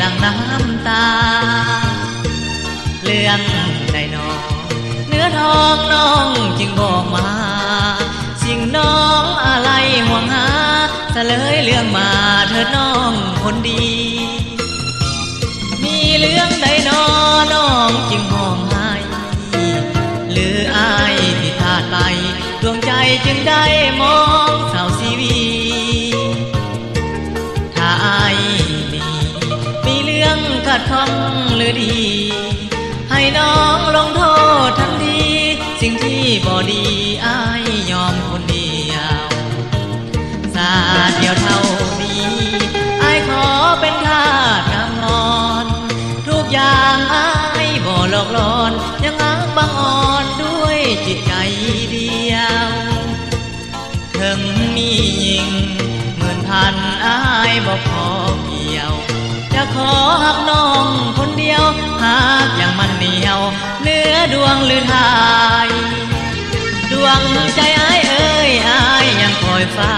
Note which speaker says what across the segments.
Speaker 1: ลังน้ำตาเรื่องใดน้องเนื้อทองน้องจึงบอกมาสิ่งน้องอะไรห่วงหาเสลยเรื่องมาเถิดน้องคนดีมีเรื่องใดน้องจึงห้องไห้หรืออายที่พลาดไปดวงใจจึงได้มองเศร้าชีวีถ้าอายมีเรื่องขัดข้องหรือดีให้น้องลงโทษทันทีสิ่งที่บ่ดีอายยอมคนเดียวสาเดียวเท่านี้อายขอเป็นทาสงามงอนทุกอย่างอายบ่หลอกหลอนยังอักบังอ่อนด้วยจิตใจเดียวถึงมียิ่งหมื่นพันอายบ่ขอเกี่ยวจะขอหักน้องคนเดียวหากอย่างมันเหนียวเนื้อดวงหรือทายดวงใจอ้ายเอ้ยอ้ายยังคอยเฝ้า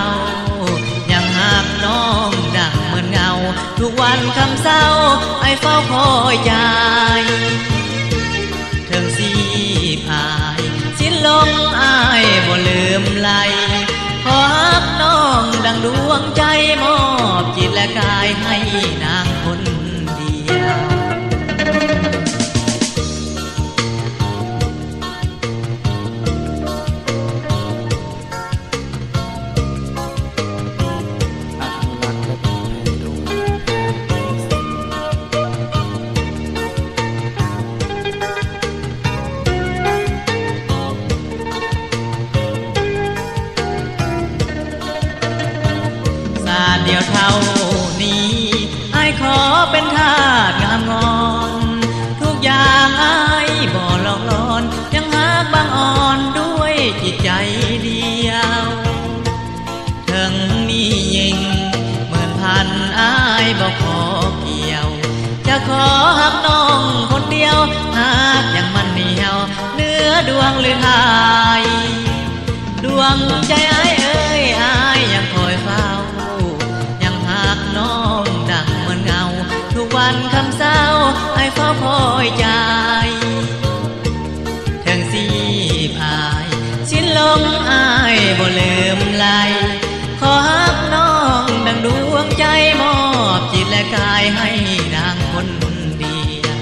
Speaker 1: ยังหักน้องดังเหมือนเงาทุกวันคำเศร้าไอ้เฝ้าคอยใจถึงสีพายสิ้นลมอ้ายบ่ลืมไหลขอหักน้องดังดวงใจมอบจิตและกายให้นางคนเดียวเดียวเท่านี้อ้ายขอเป็นทาสงามงอนทุกอย่างอ้ายบ่หลอกหลอนยังหักบางอ่อนด้วยจิตใจเดียวถึงมียิ่งหมื่นพันอ้ายบ่ขอเกี่ยวจะขอหักน้องคนเดียวหากยังมันเหนียวเนื้อดวงหรือทายดวงใจอ้ายเอ้ยอ้ายยังคอยเฝ้าน้องดังเหมือนเงาทุกวันคำเศร้าไอ้เฝ้าคอยใจถึงสีพายสิ้นลมอ้ายบ่ลืมไหลขอหักน้องดังดวงใจมอบจิตและกายให้นางคนเดียว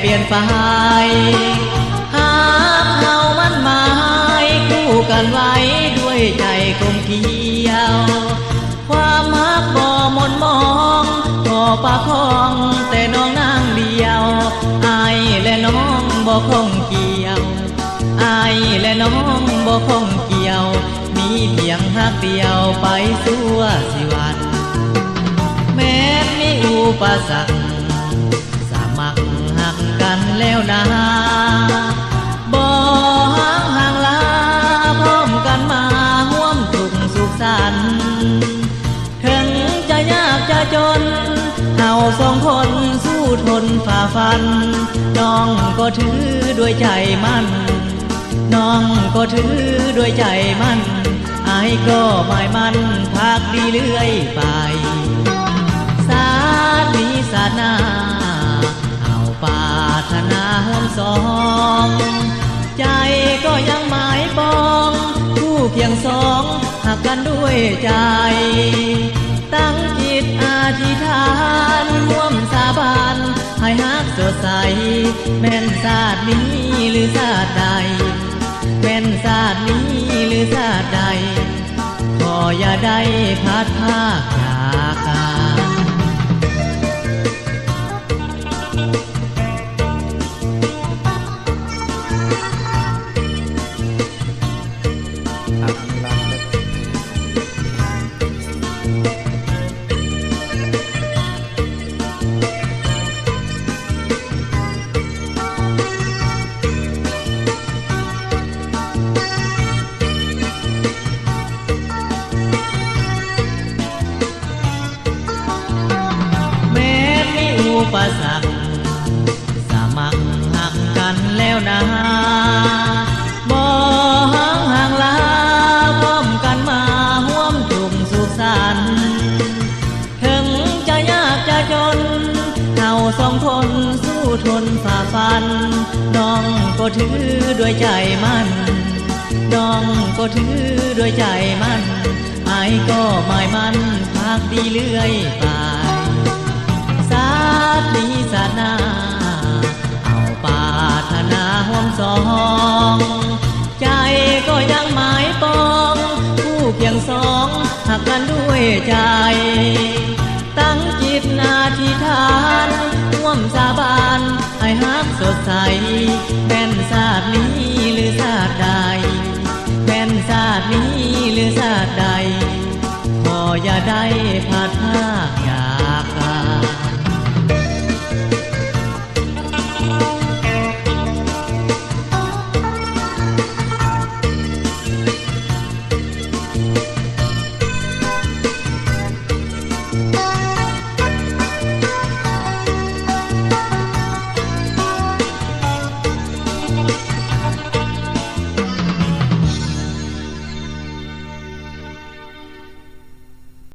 Speaker 1: เปลี่ยนไปหากเฮามันหมายคู่กันไว้ด้วยใจคงเกี่ยวความฮักบ่มนมองบ่ประคองแต่น้องนางเดียวอายและน้องบ่คงเกี่ยวอายและน้องบ่คงเกี่ยวมีเพียงฮักเดียวไปสู่สิวันแม้มีอุปสรรคสมัครหักกันแล้วนะบ่ห่างลาพร้อมกันมาร่วมทุกข์สุขสันต์ถึงจะยากจะจนเฮาสองคนสู้ทนฝ่าฟันน้องก็ถือด้วยใจมั่นน้องก็ถือด้วยใจมั่นอายก็หมายมั่นพักดีเรื่อยไปสาดนี้สาดหน้าเอาปรารถนาห่วงสองใจก็ยังหมายปองคู่เพียงสองหักกันด้วยใจตั้งจิตอธิษฐานร่วมสาบานให้ฮักสดใสแม่นศาสตร์นี้หรือศาสตร์ใดแม่นศาสตร์นี้หรือศาสตร์ใดขออย่าได้พลาดพลาดจากกันอุปสรรคสมัครหักกันแล้วนะบ่ห่างลาพร้อมกันมาร่วมทุกข์สุขสันต์ถึงจะยากจะจนเฮาสองคนสู้ทนฝ่าฟันน้องก็ถือด้วยใจมั่นน้องก็ถือด้วยใจมั่นอายก็หมายมั่นพักดีเรื่อยไปศาสตร์นี้ศาสนาเอาปรารถนาห่วงสองใจก็ยังหมายปองคู่เพียงสองหักกันด้วยใจตั้งจิตอธิษฐานร่วมสาบานให้ฮักสดใสแม่นศาสตร์นี้หรือศาสตร์ใดแม่นศาสตร์นี้หรือศาสตร์ใดขออย่าได้พลาดพลาด